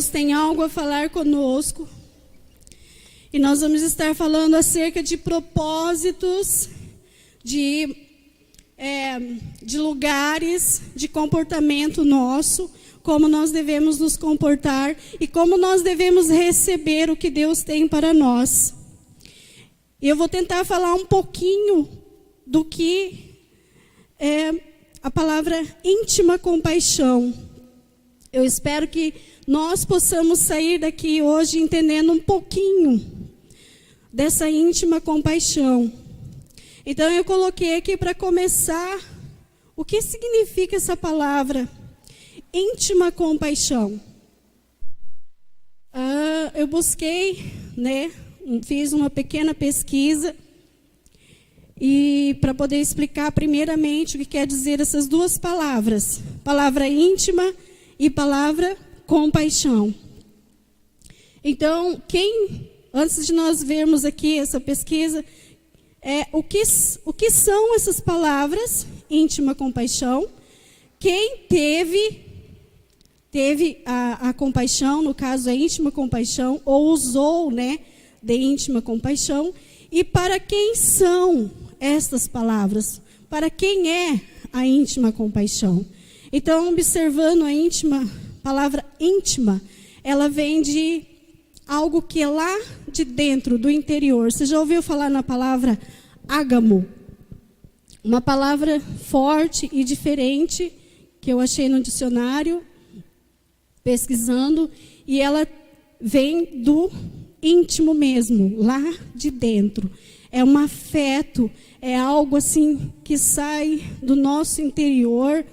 Deus tem algo a falar conosco. E nós vamos estar falando acerca de propósitos, de lugares, de comportamento nosso, como nós devemos nos comportar e como nós devemos receber o que Deus tem para nós. E eu vou tentar falar um pouquinho do que é a palavra íntima compaixão. Eu espero que nós possamos sair daqui hoje entendendo um pouquinho dessa íntima compaixão. Então eu coloquei aqui para começar o que significa essa palavra íntima compaixão. Eu busquei, fiz uma pequena pesquisa e para poder explicar primeiramente o que quer dizer essas duas palavras, palavra íntima e palavra compaixão. Então, antes de nós vermos aqui essa pesquisa, o que são essas palavras, íntima compaixão? Quem teve a compaixão, no caso a íntima compaixão, ou usou, de íntima compaixão, e para quem são estas palavras? Para quem é a íntima compaixão? Então, observando a palavra íntima, ela vem de algo que é lá de dentro, do interior. Você já ouviu falar na palavra ágamo? Uma palavra forte e diferente, que eu achei no dicionário, pesquisando, e ela vem do íntimo mesmo, lá de dentro. É um afeto, é algo assim que sai do nosso interior,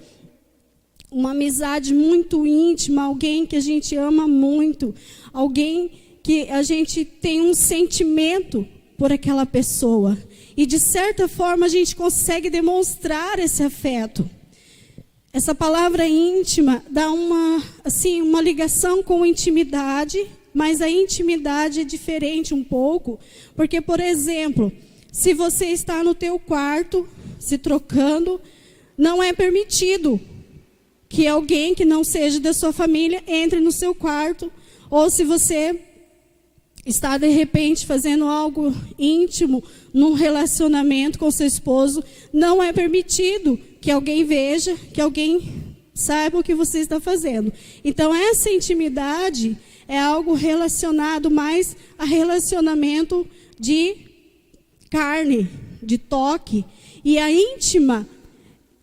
uma amizade muito íntima, alguém que a gente ama muito, alguém que a gente tem um sentimento por aquela pessoa. E de certa forma a gente consegue demonstrar esse afeto. Essa palavra íntima dá uma ligação com intimidade, mas a intimidade é diferente um pouco, porque, por exemplo, se você está no teu quarto, se trocando, não é permitido que alguém que não seja da sua família entre no seu quarto, ou se você está, de repente, fazendo algo íntimo, num relacionamento com seu esposo, não é permitido que alguém veja, que alguém saiba o que você está fazendo. Então, essa intimidade é algo relacionado mais a relacionamento de carne, de toque. E a íntima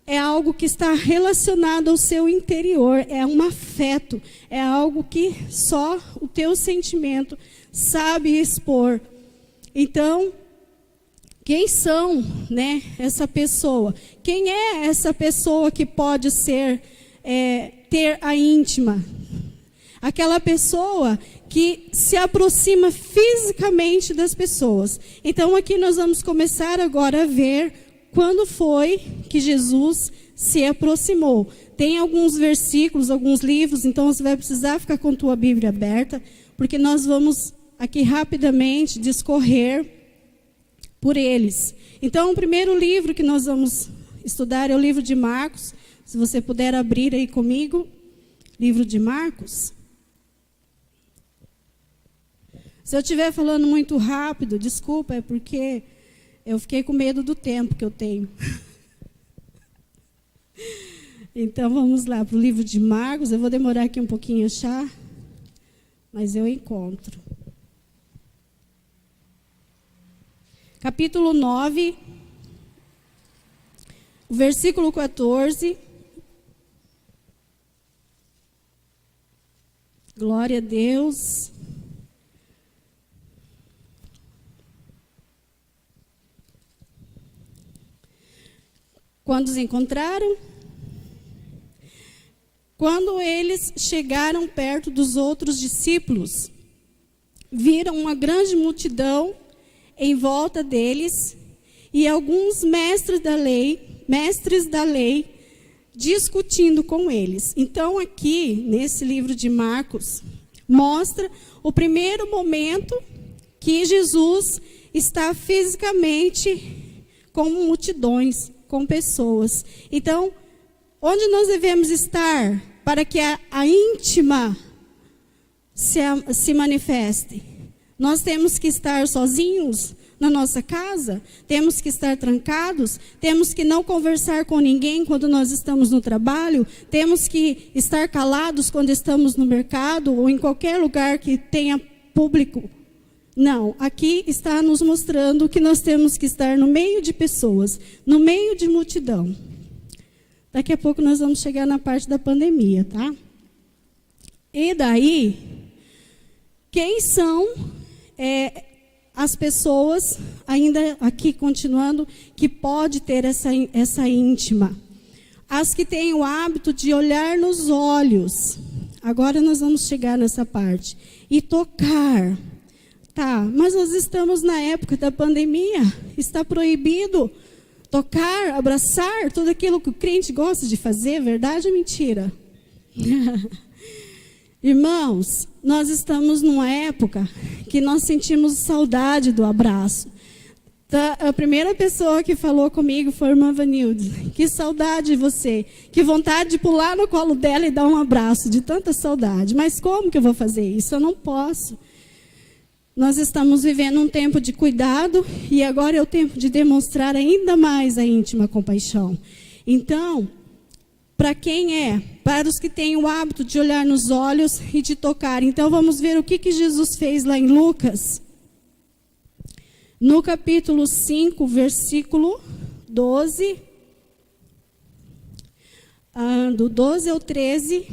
é algo que está relacionado ao seu interior, é um afeto, é algo que só o teu sentimento sabe expor. Então, quem são, essa pessoa? Quem é essa pessoa que pode ter a íntima? Aquela pessoa que se aproxima fisicamente das pessoas. Então, aqui nós vamos começar agora a ver quando foi que Jesus se aproximou. Tem alguns versículos, alguns livros, então você vai precisar ficar com a tua Bíblia aberta, porque nós vamos aqui rapidamente discorrer por eles. Então, o primeiro livro que nós vamos estudar é o livro de Marcos. Se você puder abrir aí comigo, livro de Marcos. Se eu estiver falando muito rápido, desculpa, é porque eu fiquei com medo do tempo que eu tenho. Então, vamos lá para o livro de Marcos. Eu vou demorar aqui um pouquinho a achar, mas eu encontro. Capítulo 9, o versículo 14. Glória a Deus. Quando os encontraram? Quando eles chegaram perto dos outros discípulos, viram uma grande multidão em volta deles e alguns mestres da lei, discutindo com eles. Então, aqui, nesse livro de Marcos, mostra o primeiro momento que Jesus está fisicamente com multidões, com pessoas. Então, onde nós devemos estar para que a íntima se manifeste? Nós temos que estar sozinhos na nossa casa? Temos que estar trancados? Temos que não conversar com ninguém quando nós estamos no trabalho? Temos que estar calados quando estamos no mercado ou em qualquer lugar que tenha público? Não, aqui está nos mostrando que nós temos que estar no meio de pessoas, no meio de multidão. Daqui a pouco nós vamos chegar na parte da pandemia, tá? E daí, quem são as pessoas, ainda aqui continuando, que pode ter essa íntima? As que têm o hábito de olhar nos olhos. Agora nós vamos chegar nessa parte. E tocar. Tá, mas nós estamos na época da pandemia. Está proibido tocar, abraçar, tudo aquilo que o crente gosta de fazer, verdade ou mentira? Irmãos, nós estamos numa época que nós sentimos saudade do abraço. A primeira pessoa que falou comigo foi a irmã Vanilde. Que saudade de você. Que vontade de pular no colo dela e dar um abraço, de tanta saudade. Mas como que eu vou fazer isso? Eu não posso. Nós estamos vivendo um tempo de cuidado e agora é o tempo de demonstrar ainda mais a íntima compaixão. Então, para quem é? Para os que têm o hábito de olhar nos olhos e de tocar. Então, vamos ver o que Jesus fez lá em Lucas. No capítulo 5, versículo 12. Do 12 ao 13.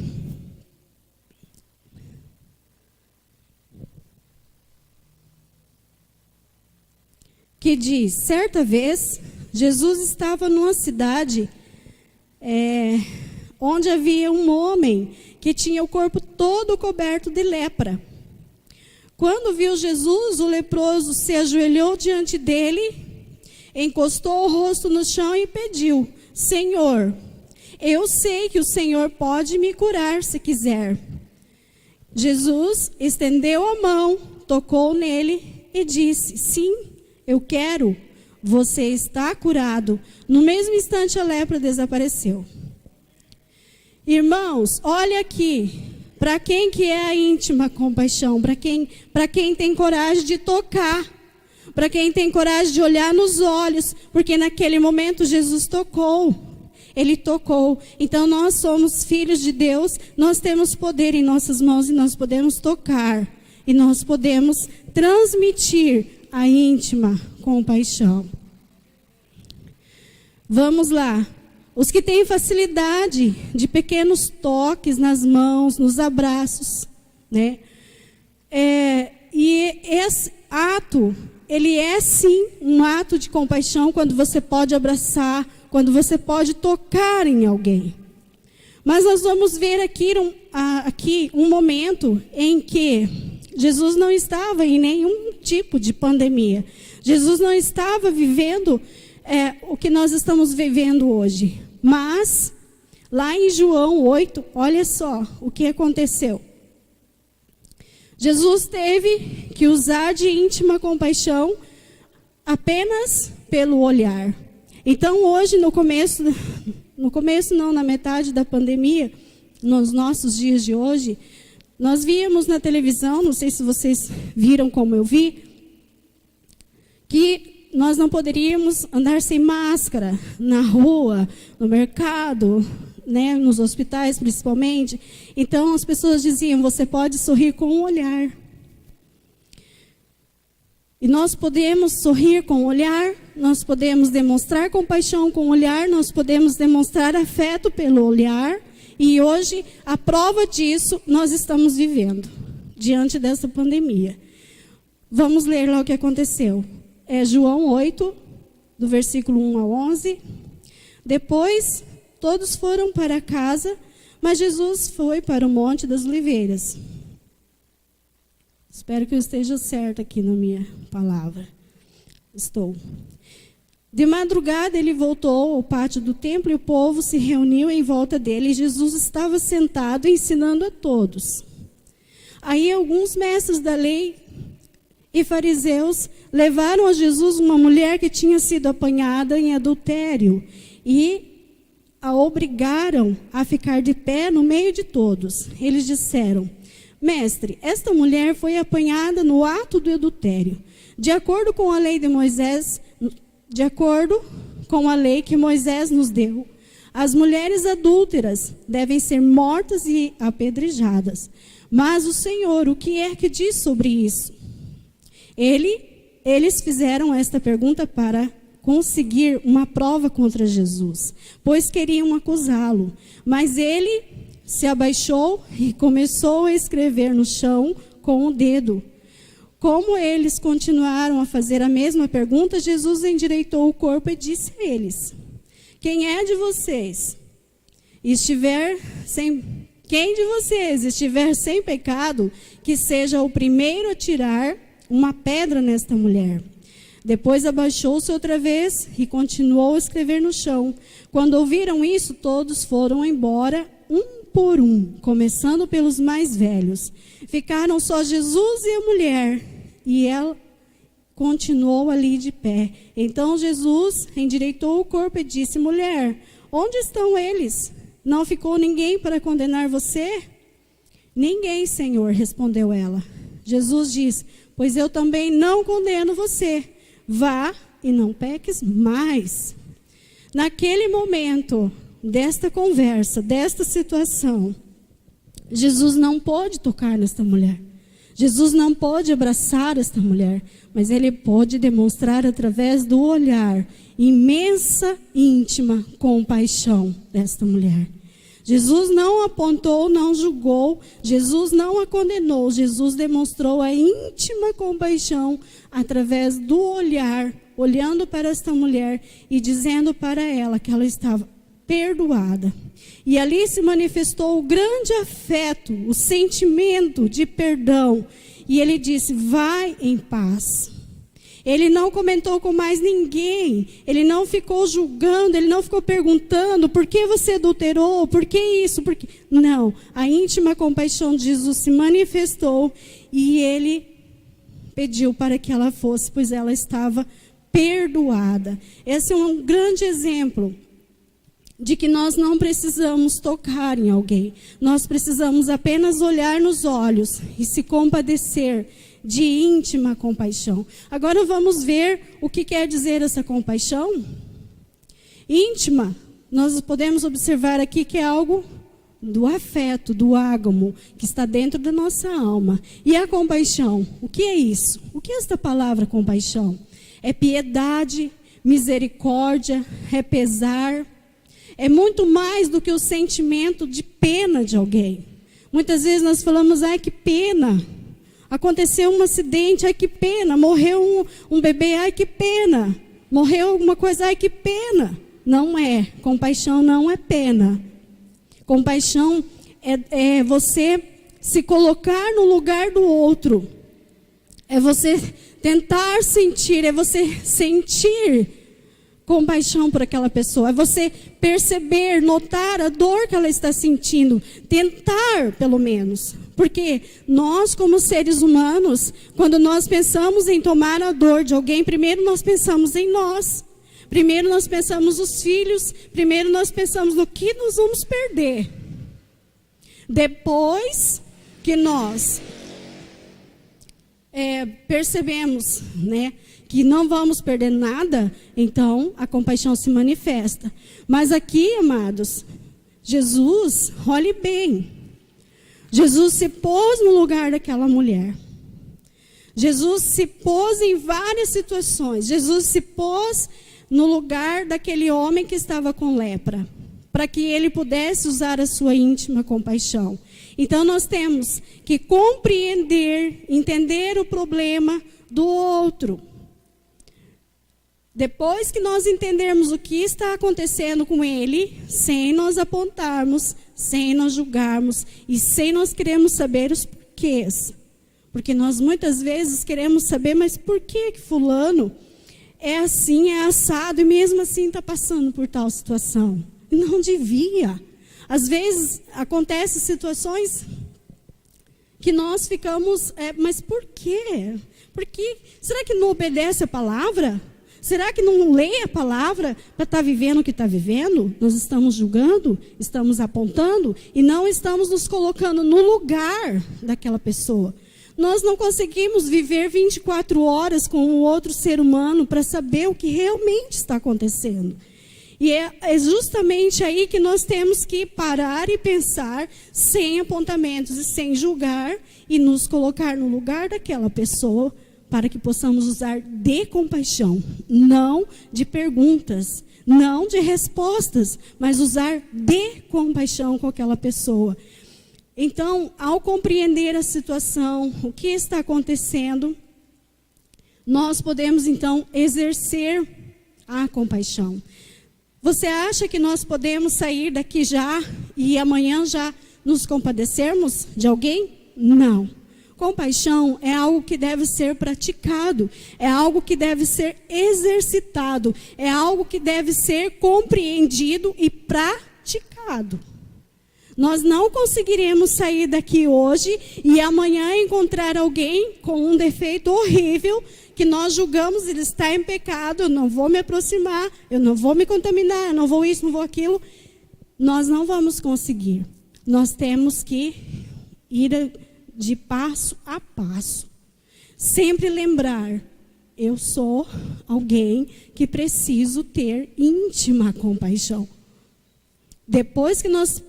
Que diz: certa vez, Jesus estava numa cidade onde havia um homem que tinha o corpo todo coberto de lepra. Quando viu Jesus, o leproso se ajoelhou diante dele, encostou o rosto no chão e pediu: Senhor, eu sei que o Senhor pode me curar se quiser. Jesus estendeu a mão, tocou nele e disse: sim, eu quero, você está curado. No mesmo instante a lepra desapareceu. Irmãos, olha aqui, para quem que é a íntima compaixão? Para quem tem coragem de tocar, para quem tem coragem de olhar nos olhos, porque naquele momento Jesus tocou, Ele tocou. Então nós somos filhos de Deus, nós temos poder em nossas mãos e nós podemos tocar, e nós podemos transmitir a íntima compaixão. Vamos lá. Os que têm facilidade de pequenos toques nas mãos, nos abraços, né? E esse ato, ele é sim um ato de compaixão quando você pode abraçar, quando você pode tocar em alguém. Mas nós vamos ver aqui um momento em que Jesus não estava em nenhum tipo de pandemia. Jesus não estava vivendo o que nós estamos vivendo hoje. Mas, lá em João 8, olha só o que aconteceu. Jesus teve que usar de íntima compaixão apenas pelo olhar. Então, hoje, na metade da pandemia, nos nossos dias de hoje, nós víamos na televisão, não sei se vocês viram como eu vi, que nós não poderíamos andar sem máscara na rua, no mercado, né, nos hospitais principalmente. Então as pessoas diziam: você pode sorrir com um olhar. E nós podemos sorrir com o olhar, nós podemos demonstrar compaixão com o olhar, nós podemos demonstrar afeto pelo olhar. E hoje, a prova disso, nós estamos vivendo, diante dessa pandemia. Vamos ler lá o que aconteceu. João 8, do versículo 1 ao 11. Depois, todos foram para casa, mas Jesus foi para o Monte das Oliveiras. Espero que eu esteja certa aqui na minha palavra. Estou. De madrugada ele voltou ao pátio do templo e o povo se reuniu em volta dele. E Jesus estava sentado ensinando a todos. Aí alguns mestres da lei e fariseus levaram a Jesus uma mulher que tinha sido apanhada em adultério e a obrigaram a ficar de pé no meio de todos. Eles disseram: Mestre, esta mulher foi apanhada no ato do adultério. De acordo com a lei de Moisés, de acordo com a lei que Moisés nos deu, as mulheres adúlteras devem ser mortas e apedrejadas. Mas o Senhor, o que é que diz sobre isso? Eles fizeram esta pergunta para conseguir uma prova contra Jesus, pois queriam acusá-lo. Mas ele se abaixou e começou a escrever no chão com o dedo. Como eles continuaram a fazer a mesma pergunta, Jesus endireitou o corpo e disse a eles: Quem de vocês estiver sem pecado, que seja o primeiro a tirar uma pedra nesta mulher. Depois abaixou-se outra vez e continuou a escrever no chão. Quando ouviram isso, todos foram embora, um por um, começando pelos mais velhos. Ficaram só Jesus e a mulher, e ela continuou ali de pé. Então Jesus endireitou o corpo e disse: Mulher, onde estão eles? Não ficou ninguém para condenar você? Ninguém, Senhor, respondeu ela. Jesus disse: Pois eu também não condeno você. Vá e não peques mais. Naquele momento desta conversa, desta situação, Jesus não pôde tocar nesta mulher. Jesus não pôde abraçar esta mulher, mas ele pôde demonstrar através do olhar imensa, íntima compaixão desta mulher. Jesus não apontou, não julgou, Jesus não a condenou, Jesus demonstrou a íntima compaixão através do olhar, olhando para esta mulher e dizendo para ela que ela estava perdoada. E ali se manifestou o grande afeto, o sentimento de perdão. E ele disse: vai em paz. Ele não comentou com mais ninguém, ele não ficou julgando, ele não ficou perguntando: por que você adulterou, por que isso, por que... Não, a íntima compaixão de Jesus se manifestou e ele pediu para que ela fosse, pois ela estava perdoada. Esse é um grande exemplo de que nós não precisamos tocar em alguém, nós precisamos apenas olhar nos olhos e se compadecer de íntima compaixão. Agora vamos ver o que quer dizer essa compaixão. Íntima, nós podemos observar aqui que é algo do afeto, do ágamo, que está dentro da nossa alma. E a compaixão, o que é isso? O que é esta palavra compaixão? É piedade, misericórdia, é pesar. É muito mais do que o sentimento de pena de alguém. Muitas vezes nós falamos: ai, que pena. Aconteceu um acidente, ai que pena. Morreu um bebê, ai que pena. Morreu alguma coisa, ai que pena. Não é. Compaixão não é pena. Compaixão é você se colocar no lugar do outro. É você tentar sentir, é você sentir compaixão por aquela pessoa. É você perceber, notar a dor que ela está sentindo. Tentar, pelo menos. Porque nós, como seres humanos, quando nós pensamos em tomar a dor de alguém, primeiro nós pensamos em nós. Primeiro nós pensamos nos filhos. Primeiro nós pensamos no que nós vamos perder. Depois que nós percebemos, que não vamos perder nada, então a compaixão se manifesta. Mas aqui, amados, Jesus, olhe bem, Jesus se pôs no lugar daquela mulher. Jesus se pôs em várias situações. Jesus se pôs no lugar daquele homem que estava com lepra, para que ele pudesse usar a sua íntima compaixão. Então nós temos que compreender, entender o problema do outro. Depois que nós entendermos o que está acontecendo com ele, sem nós apontarmos, sem nós julgarmos e sem nós queremos saber os porquês. Porque nós muitas vezes queremos saber, mas por que fulano é assim, é assado e mesmo assim está passando por tal situação? Não devia. Às vezes acontecem situações que nós ficamos, mas por quê? Porque será que não obedece a palavra? Será que não lê a palavra para estar vivendo o que está vivendo? Nós estamos julgando, estamos apontando e não estamos nos colocando no lugar daquela pessoa. Nós não conseguimos viver 24 horas com um outro ser humano para saber o que realmente está acontecendo. E é justamente aí que nós temos que parar e pensar sem apontamentos e sem julgar e nos colocar no lugar daquela pessoa para que possamos usar de compaixão, não de perguntas, não de respostas, mas usar de compaixão com aquela pessoa. Então, ao compreender a situação, o que está acontecendo, nós podemos então exercer a compaixão. Você acha que nós podemos sair daqui já e amanhã já nos compadecermos de alguém? Não. Compaixão é algo que deve ser praticado, é algo que deve ser exercitado, é algo que deve ser compreendido e praticado. Nós não conseguiremos sair daqui hoje e amanhã encontrar alguém com um defeito horrível que nós julgamos, ele está em pecado, eu não vou me aproximar, eu não vou me contaminar, eu não vou isso, não vou aquilo. Nós não vamos conseguir. Nós temos que ir de passo a passo. Sempre lembrar, eu sou alguém que preciso ter íntima compaixão. Depois que nós,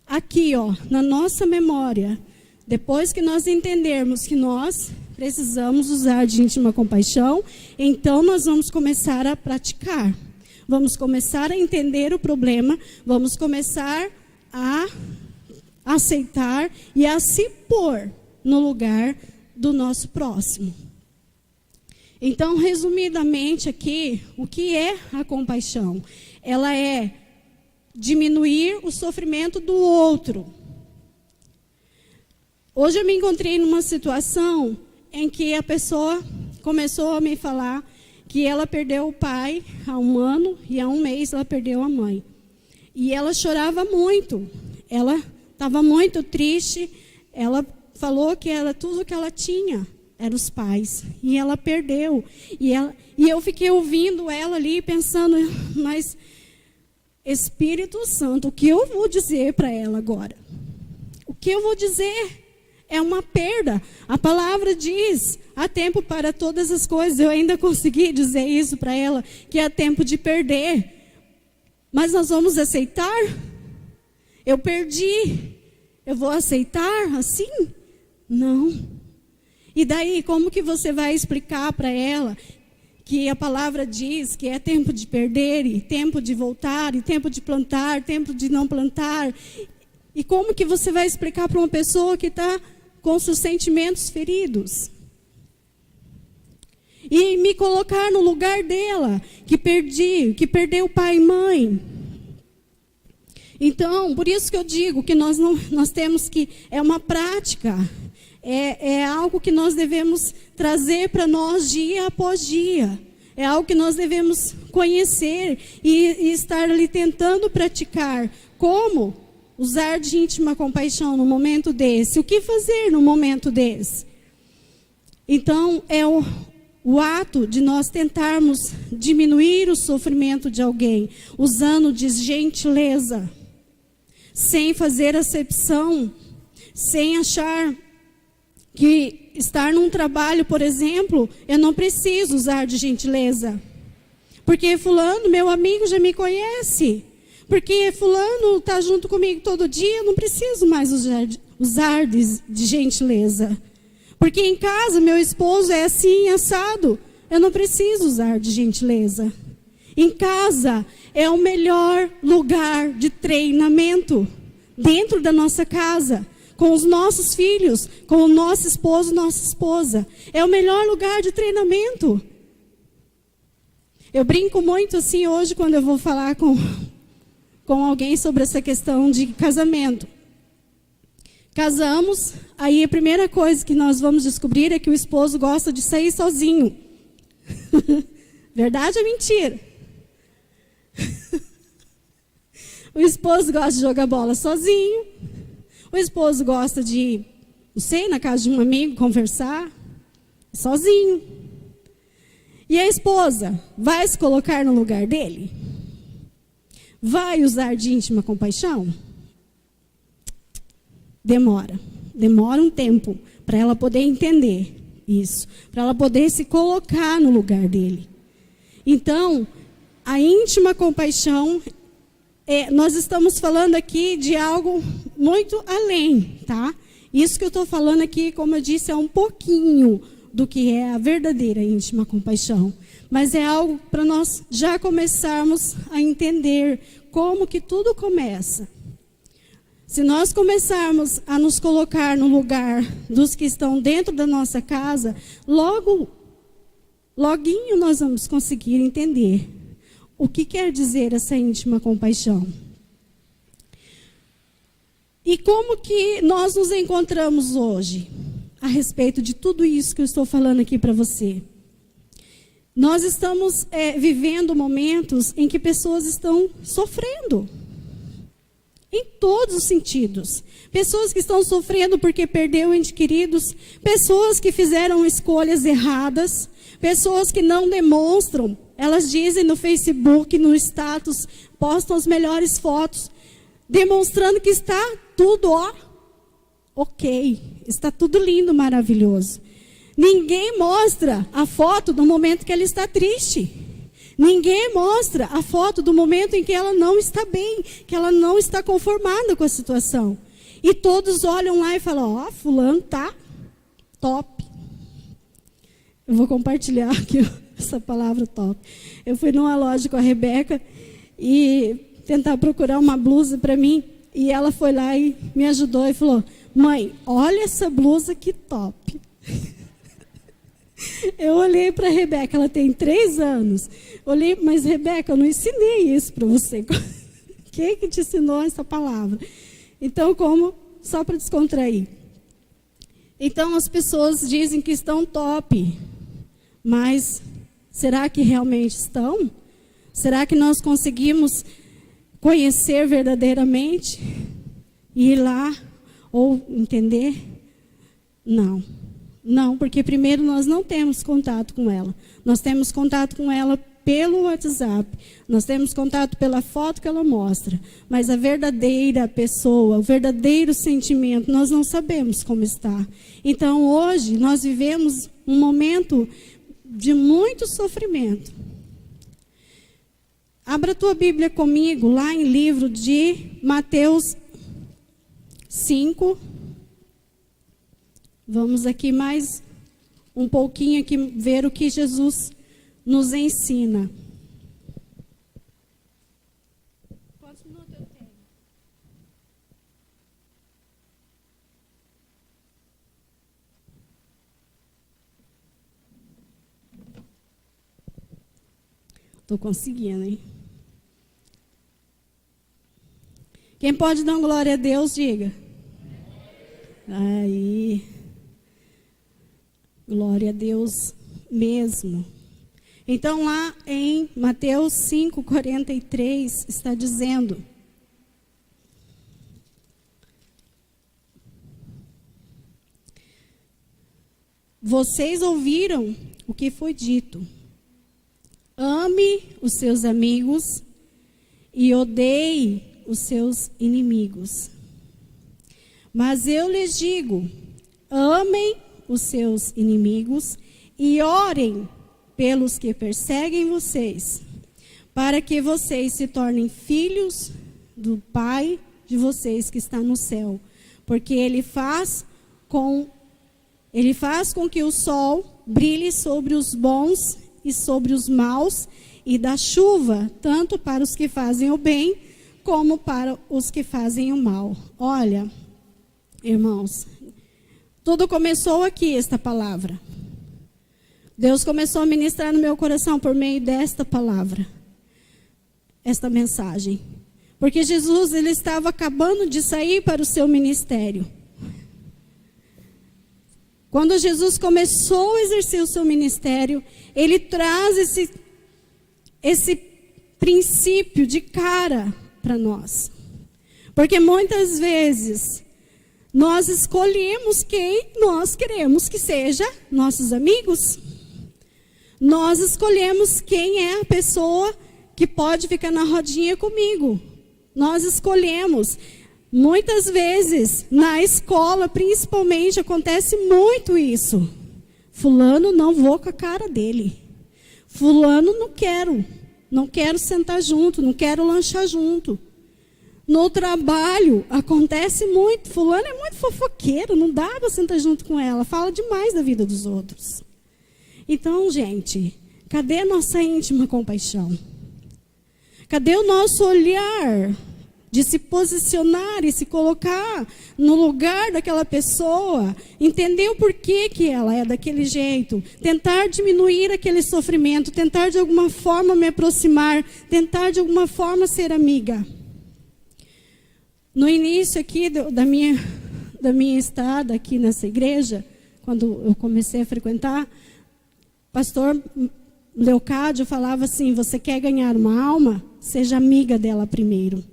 aqui na nossa memória, depois que nós entendermos que nós precisamos usar de íntima compaixão, então nós vamos começar a praticar. Vamos começar a entender o problema, vamos começar a aceitar e a se pôr no lugar do nosso próximo. Então, resumidamente aqui, o que é a compaixão? Ela é diminuir o sofrimento do outro. Hoje eu me encontrei numa situação em que a pessoa começou a me falar que ela perdeu o pai há 1 ano e há 1 mês ela perdeu a mãe. E ela chorava muito, ela estava muito triste, ela falou que era tudo que ela tinha, eram os pais, e ela perdeu. E eu fiquei ouvindo ela ali, pensando, mas Espírito Santo, o que eu vou dizer para ela agora? O que eu vou dizer? É uma perda. A palavra diz, há tempo para todas as coisas. Eu ainda consegui dizer isso para ela, que há tempo de perder. Mas nós vamos aceitar? Eu perdi. Eu vou aceitar assim? Não. E daí, como que você vai explicar para ela que a palavra diz que é tempo de perder, e tempo de voltar, e tempo de plantar, tempo de não plantar? E como que você vai explicar para uma pessoa que está com seus sentimentos feridos? E me colocar no lugar dela, que perdeu pai e mãe. Então, por isso que eu digo que nós temos que, é uma prática, é algo que nós devemos trazer para nós dia após dia. É algo que nós devemos conhecer e estar ali tentando praticar. Como? Usar de íntima compaixão no momento desse. O que fazer no momento desse? Então, é o ato de nós tentarmos diminuir o sofrimento de alguém, usando de gentileza, sem fazer acepção, sem achar que estar num trabalho, por exemplo, eu não preciso usar de gentileza. Porque fulano, meu amigo, já me conhece. Porque fulano está junto comigo todo dia, eu não preciso mais usar de gentileza. Porque em casa, meu esposo é assim, assado, eu não preciso usar de gentileza. Em casa é o melhor lugar de treinamento, dentro da nossa casa, com os nossos filhos, com o nosso esposo, nossa esposa. É o melhor lugar de treinamento. Eu brinco muito assim hoje quando eu vou falar com alguém sobre essa questão de casamento. Casamos, aí a primeira coisa que nós vamos descobrir é que o esposo gosta de sair sozinho. Verdade ou mentira? O esposo gosta de jogar bola sozinho. O esposo gosta de, não sei, na casa de um amigo, conversar sozinho. E a esposa vai se colocar no lugar dele? Vai usar de íntima compaixão? Demora um tempo para ela poder entender isso, para ela poder se colocar no lugar dele. Então, a íntima compaixão, nós estamos falando aqui de algo muito além, tá? Isso que eu estou falando aqui, como eu disse, é um pouquinho do que é a verdadeira íntima compaixão. Mas é algo para nós já começarmos a entender como que tudo começa. Se nós começarmos a nos colocar no lugar dos que estão dentro da nossa casa, loguinho nós vamos conseguir entender o que quer dizer essa íntima compaixão. E como que nós nos encontramos hoje a respeito de tudo isso que eu estou falando aqui para você? Nós estamos vivendo momentos em que pessoas estão sofrendo. Em todos os sentidos. Pessoas que estão sofrendo porque perderam entes queridos, pessoas que fizeram escolhas erradas, pessoas que não demonstram, elas dizem no Facebook, no status, postam as melhores fotos, demonstrando que está tudo, ok, está tudo lindo, maravilhoso. Ninguém mostra a foto do momento que ela está triste. Ninguém mostra a foto do momento em que ela não está bem, que ela não está conformada com a situação. E todos olham lá e falam, fulano tá top. Eu vou compartilhar aqui essa palavra top. Eu fui numa loja com a Rebeca e tentar procurar uma blusa para mim. E ela foi lá e me ajudou e falou, mãe, olha essa blusa que top. Eu olhei para a Rebeca, ela tem 3 anos. Olhei, mas Rebeca, eu não ensinei isso para você. Quem que te ensinou essa palavra? Então, só para descontrair. Então, as pessoas dizem que estão top. Mas, será que realmente estão? Será que nós conseguimos conhecer verdadeiramente? Ir lá ou entender? Não. Não, porque primeiro nós não temos contato com ela. Nós temos contato com ela pelo WhatsApp. Nós temos contato pela foto que ela mostra. Mas a verdadeira pessoa, o verdadeiro sentimento, nós não sabemos como está. Então, hoje, nós vivemos um momento de muito sofrimento. Abra a tua Bíblia comigo, lá em livro de Mateus 5. Vamos aqui mais um pouquinho aqui ver o que Jesus nos ensina. Quantos minutos eu tenho? Estou conseguindo, hein? Quem pode dar glória a Deus, diga. Aí. Glória a Deus mesmo. Então, lá em Mateus 5:43, está dizendo: vocês ouviram o que foi dito. Ame os seus amigos e odeie os seus inimigos. Mas eu lhes digo, amem os seus inimigos e orem pelos que perseguem vocês, para que vocês se tornem filhos do Pai de vocês que está no céu, porque Ele faz com que o sol brilhe sobre os bons e sobre os maus, e dá chuva tanto para os que fazem o bem como para os que fazem o mal. Olha, irmãos, tudo começou aqui, esta palavra. Deus começou a ministrar no meu coração por meio desta palavra, esta mensagem. Porque Jesus, ele estava acabando de sair para o seu ministério. Quando Jesus começou a exercer o seu ministério, ele traz esse princípio de cara para nós. Porque muitas vezes nós escolhemos quem nós queremos que seja nossos amigos. Nós escolhemos quem é a pessoa que pode ficar na rodinha comigo. Nós escolhemos. Muitas vezes, na escola, principalmente, acontece muito isso. Fulano, não vou com a cara dele. Fulano, não quero sentar junto, não quero lanchar junto. No trabalho, acontece muito. Fulano é muito fofoqueiro, não dá para sentar junto com ela. Fala demais da vida dos outros. Então, gente, cadê a nossa íntima compaixão? Cadê o nosso olhar de se posicionar e se colocar no lugar daquela pessoa, entender o porquê que ela é daquele jeito, tentar diminuir aquele sofrimento, tentar de alguma forma me aproximar, tentar de alguma forma ser amiga? No início aqui da minha estada aqui nessa igreja, quando eu comecei a frequentar, pastor Leocádio falava assim: você quer ganhar uma alma? Seja amiga dela primeiro.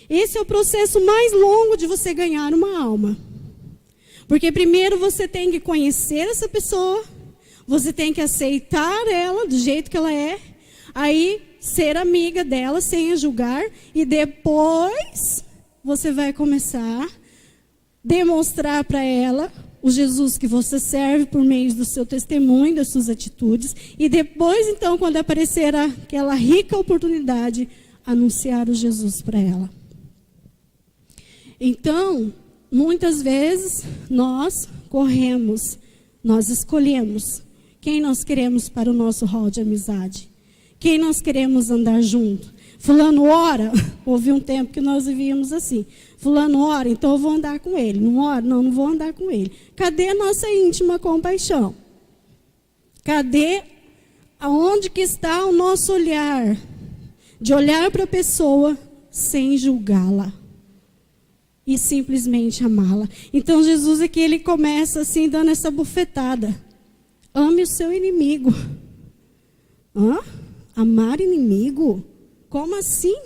Esse é o processo mais longo de você ganhar uma alma. Porque primeiro você tem que conhecer essa pessoa, você tem que aceitar ela do jeito que ela é, aí ser amiga dela sem a julgar, e depois você vai começar a demonstrar para ela o Jesus que você serve por meio do seu testemunho, das suas atitudes, e depois, então, quando aparecer aquela rica oportunidade, anunciar o Jesus para ela. Então, muitas vezes, nós corremos, nós escolhemos quem nós queremos para o nosso hall de amizade, quem nós queremos andar junto. Fulano ora, houve um tempo que nós vivíamos assim. Fulano ora, então eu vou andar com ele. Não ora? Não vou andar com ele. Cadê a nossa íntima compaixão? Cadê, aonde que está o nosso olhar? De olhar para a pessoa sem julgá-la e simplesmente amá-la. Então Jesus aqui, ele começa assim, dando essa bufetada. Ame o seu inimigo. Hã? Amar inimigo? Como assim?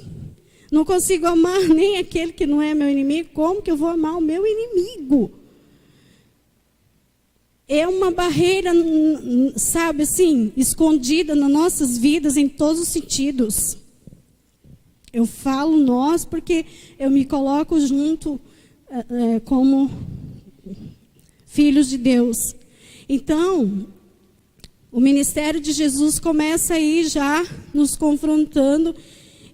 Não consigo amar nem aquele que não é meu inimigo. Como que eu vou amar o meu inimigo? É uma barreira, sabe assim, escondida nas nossas vidas em todos os sentidos. Eu falo nós porque eu me coloco junto como filhos de Deus. Então, o ministério de Jesus começa aí já nos confrontando,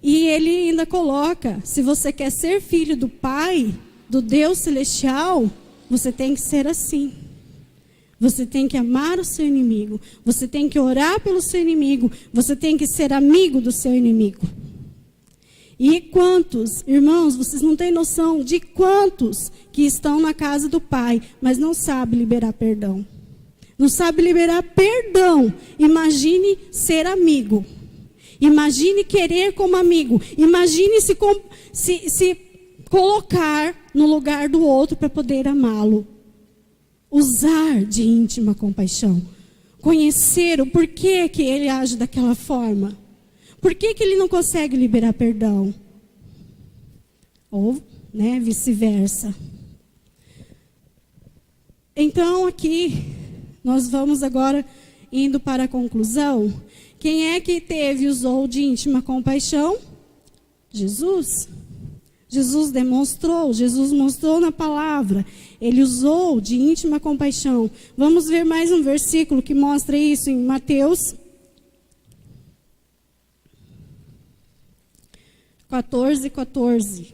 e ele ainda coloca: se você quer ser filho do Pai, do Deus celestial, você tem que ser assim. Você tem que amar o seu inimigo, você tem que orar pelo seu inimigo, você tem que ser amigo do seu inimigo. E quantos, irmãos, vocês não têm noção de quantos que estão na casa do Pai, mas não sabem liberar perdão. Não sabe liberar perdão. Imagine ser amigo. Imagine querer como amigo. Imagine se colocar no lugar do outro para poder amá-lo. Usar de íntima compaixão. Conhecer o porquê que ele age daquela forma. Por que ele não consegue liberar perdão? Ou, vice-versa. Então, aqui, nós vamos agora indo para a conclusão. Quem é que usou de íntima compaixão? Jesus. Jesus demonstrou, Jesus mostrou na palavra. Ele usou de íntima compaixão. Vamos ver mais um versículo que mostra isso em Mateus 14:14.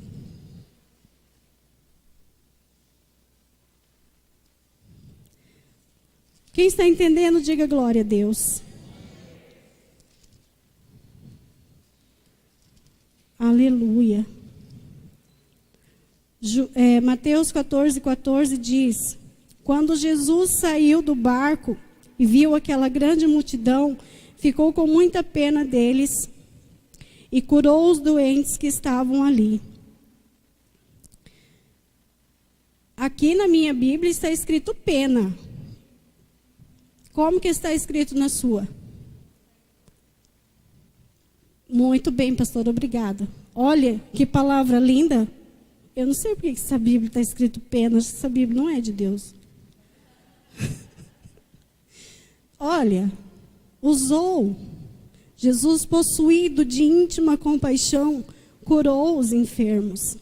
Quem está entendendo, diga glória a Deus. Aleluia. Mateus 14:14 diz: quando Jesus saiu do barco e viu aquela grande multidão, ficou com muita pena deles e curou os doentes que estavam ali. Aqui na minha Bíblia está escrito pena. Como que está escrito na sua? Muito bem, pastor, obrigada. Olha, que palavra linda. Eu não sei por que essa Bíblia está escrito pena. Acho que essa Bíblia não é de Deus. Olha, usou. Jesus, possuído de íntima compaixão, curou os enfermos.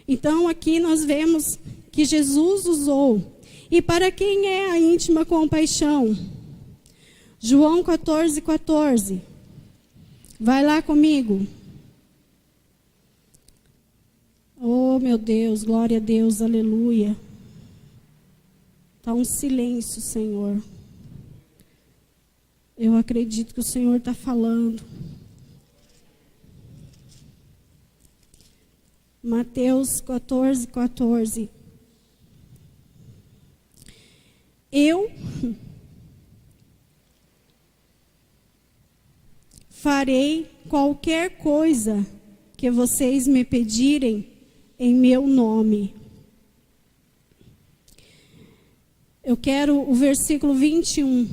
Então, aqui nós vemos que Jesus usou. E para quem é a íntima compaixão? João 14:14. Vai lá comigo. Oh, meu Deus, glória a Deus, aleluia. Está um silêncio, Senhor. Eu acredito que o Senhor está falando. Mateus 14:14. Eu farei qualquer coisa que vocês me pedirem em meu nome. Eu quero o versículo 21.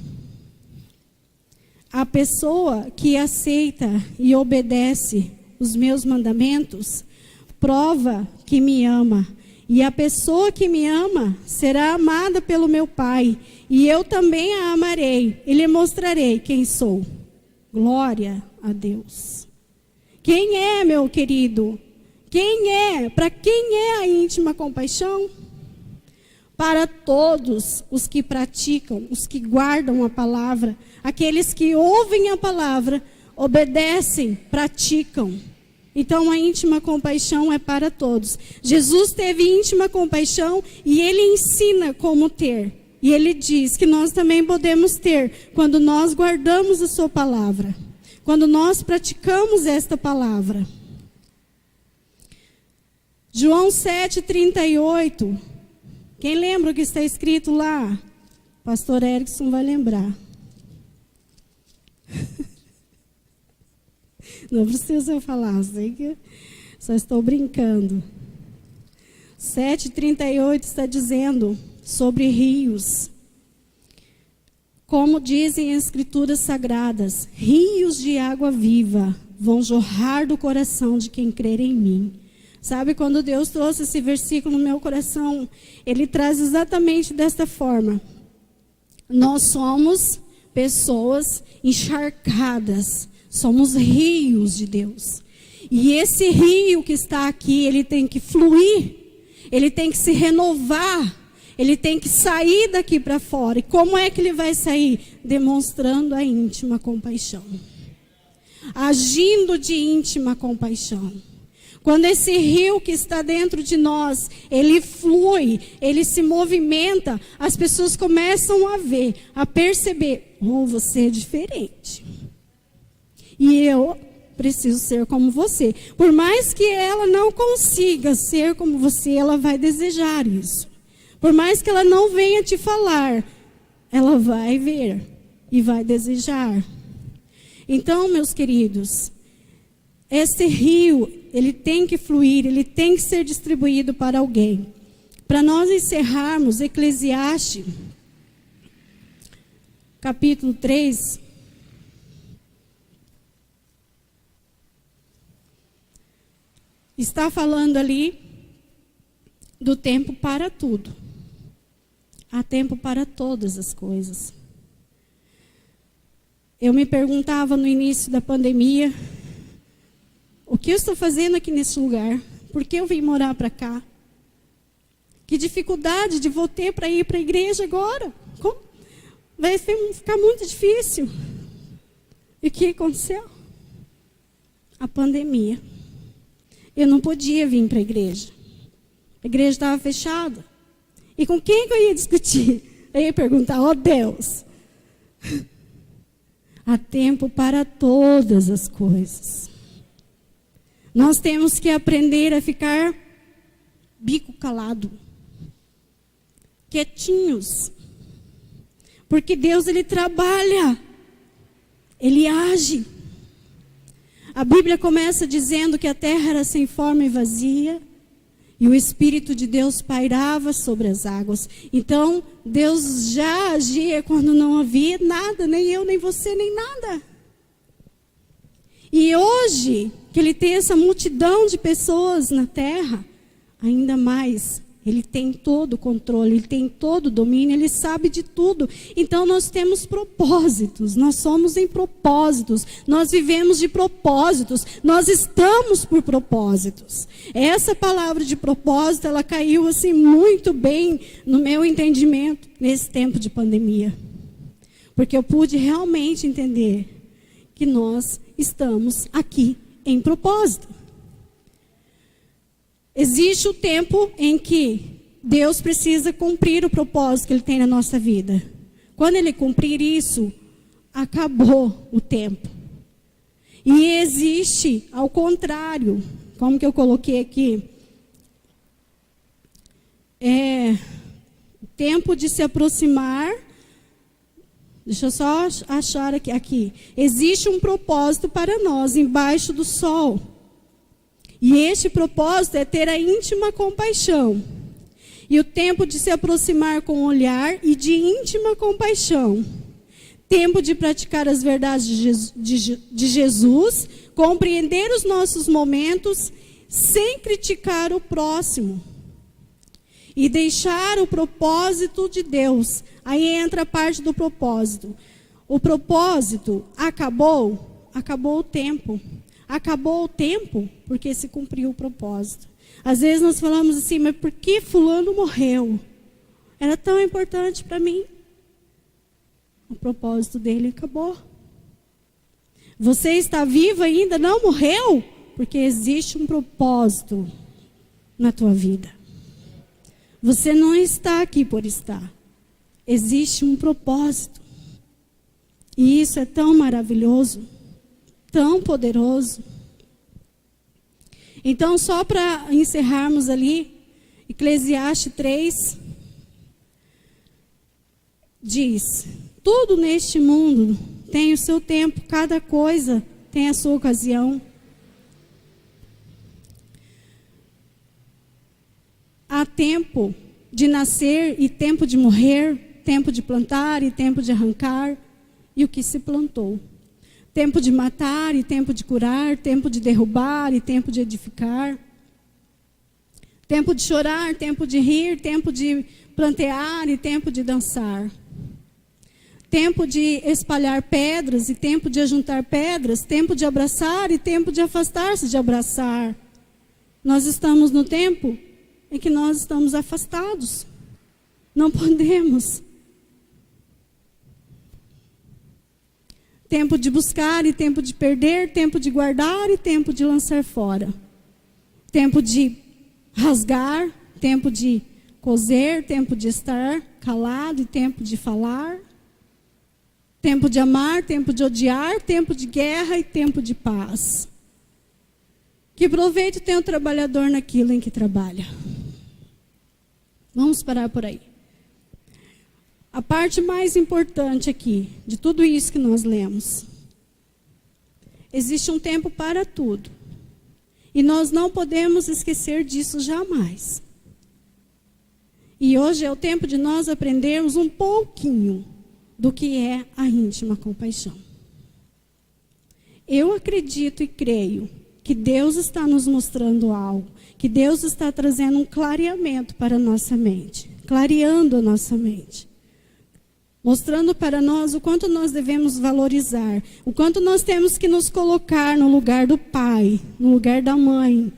A pessoa que aceita e obedece os meus mandamentos, prova que me ama. E a pessoa que me ama será amada pelo meu Pai. E eu também a amarei e lhe mostrarei quem sou. Glória a Deus. Quem é, meu querido? Quem é? Para quem é a íntima compaixão? Para todos os que praticam, os que guardam a palavra, aqueles que ouvem a palavra, obedecem, praticam. Então a íntima compaixão é para todos. Jesus teve íntima compaixão e ele ensina como ter. E ele diz que nós também podemos ter quando nós guardamos a sua palavra. Quando nós praticamos esta palavra. João 7:38. Quem lembra o que está escrito lá? Pastor Erickson vai lembrar. Não precisa eu falar, sei que só estou brincando. 7:38 está dizendo sobre rios. Como dizem as escrituras sagradas, rios de água viva vão jorrar do coração de quem crer em mim. Sabe, quando Deus trouxe esse versículo no meu coração, Ele traz exatamente desta forma. Nós somos pessoas encharcadas, somos rios de Deus. E esse rio que está aqui, ele tem que fluir, ele tem que se renovar, ele tem que sair daqui para fora. E como é que ele vai sair? Demonstrando a íntima compaixão. Agindo de íntima compaixão. Quando esse rio que está dentro de nós, ele flui, ele se movimenta, as pessoas começam a ver, a perceber, oh, você é diferente. E eu preciso ser como você. Por mais que ela não consiga ser como você, ela vai desejar isso. Por mais que ela não venha te falar, ela vai ver e vai desejar. Então, meus queridos, esse rio, ele tem que fluir, ele tem que ser distribuído para alguém. Para nós encerrarmos, Eclesiastes, capítulo 3. Está falando ali do tempo para tudo. Há tempo para todas as coisas. Eu me perguntava no início da pandemia, o que eu estou fazendo aqui nesse lugar? Por que eu vim morar para cá? Que dificuldade de vou ter para ir para a igreja agora? Como? Vai ficar muito difícil. E o que aconteceu? A pandemia. Eu não podia vir para a igreja. A igreja estava fechada. E com quem que eu ia discutir? Eu ia perguntar, ó Deus, há tempo para todas as coisas. Nós temos que aprender a ficar bico calado, quietinhos. Porque Deus, Ele trabalha, Ele age. A Bíblia começa dizendo que a terra era sem forma e vazia, e o Espírito de Deus pairava sobre as águas. Então, Deus já agia quando não havia nada, nem eu, nem você, nem nada. E hoje, que Ele tem essa multidão de pessoas na terra, ainda mais, Ele tem todo o controle, Ele tem todo o domínio, Ele sabe de tudo. Então nós temos propósitos, nós somos em propósitos, nós vivemos de propósitos, nós estamos por propósitos. Essa palavra de propósito, ela caiu assim muito bem no meu entendimento nesse tempo de pandemia. Porque eu pude realmente entender que nós estamos aqui em propósito. Existe o tempo em que Deus precisa cumprir o propósito que Ele tem na nossa vida. Quando Ele cumprir isso, acabou o tempo. E existe, ao contrário, como que eu coloquei aqui, tempo de se aproximar. Deixa eu só achar aqui. Existe um propósito para nós embaixo do sol. E este propósito é ter a íntima compaixão. E o tempo de se aproximar com olhar e de íntima compaixão. Tempo de praticar as verdades de Jesus, compreender os nossos momentos sem criticar o próximo. E deixar o propósito de Deus. Aí entra a parte do propósito. O propósito acabou o tempo. Acabou o tempo porque se cumpriu o propósito. Às vezes nós falamos assim, mas por que fulano morreu? Era tão importante para mim. O propósito dele acabou. Você está vivo ainda, não morreu? Porque existe um propósito na tua vida. Você não está aqui por estar. Existe um propósito. E isso é tão maravilhoso, tão poderoso. Então, só para encerrarmos ali, Eclesiastes 3 diz: tudo neste mundo tem o seu tempo, cada coisa tem a sua ocasião. Há tempo de nascer e tempo de morrer, tempo de plantar e tempo de arrancar, e o que se plantou. Tempo de matar e tempo de curar, tempo de derrubar e tempo de edificar. Tempo de chorar, tempo de rir, tempo de plantear e tempo de dançar. Tempo de espalhar pedras e tempo de ajuntar pedras, tempo de abraçar e tempo de afastar-se de abraçar. Nós estamos no tempo em que nós estamos afastados. Não podemos. Tempo de buscar e tempo de perder, tempo de guardar e tempo de lançar fora. Tempo de rasgar, tempo de coser, tempo de estar calado e tempo de falar. Tempo de amar, tempo de odiar, tempo de guerra e tempo de paz. Que proveito tem o trabalhador naquilo em que trabalha? Vamos parar por aí. A parte mais importante aqui, de tudo isso que nós lemos. Existe um tempo para tudo. E nós não podemos esquecer disso jamais. E hoje é o tempo de nós aprendermos um pouquinho do que é a íntima compaixão. Eu acredito e creio que Deus está nos mostrando algo, que Deus está trazendo um clareamento para a nossa mente, clareando a nossa mente. Mostrando para nós o quanto nós devemos valorizar, o quanto nós temos que nos colocar no lugar do pai, no lugar da mãe.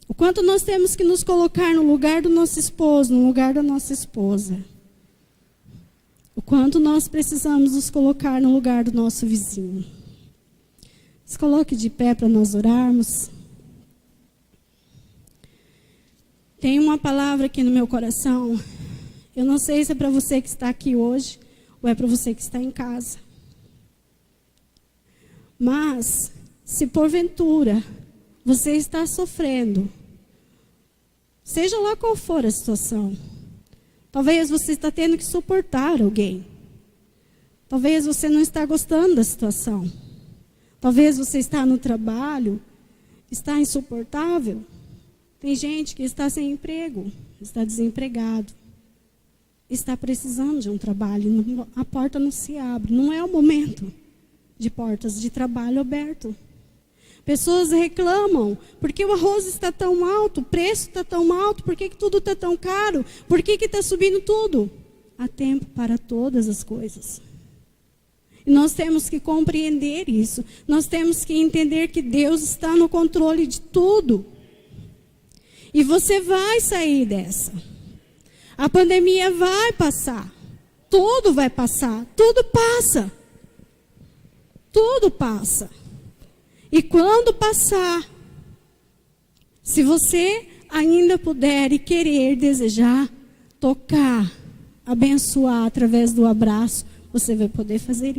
O quanto nós temos que nos colocar no lugar do nosso esposo, no lugar da nossa esposa. O quanto nós precisamos nos colocar no lugar do nosso vizinho. Se coloque de pé para nós orarmos. Tem uma palavra aqui no meu coração. Eu não sei se é para você que está aqui hoje ou é para você que está em casa. Mas, se porventura você está sofrendo, seja lá qual for a situação, talvez você está tendo que suportar alguém. Talvez você não está gostando da situação. Talvez você está no trabalho, está insuportável. Tem gente que está sem emprego, está desempregado. Está precisando de um trabalho, a porta não se abre. Não é o momento de portas de trabalho aberto. Pessoas reclamam, porque o arroz está tão alto, o preço está tão alto, por que tudo está tão caro? Por que está subindo tudo? Há tempo para todas as coisas. E nós temos que compreender isso. Nós temos que entender que Deus está no controle de tudo. E você vai sair dessa. A pandemia vai passar. Tudo vai passar. Tudo passa. Tudo passa. E quando passar, se você ainda puder e querer, desejar, tocar, abençoar através do abraço, você vai poder fazer isso.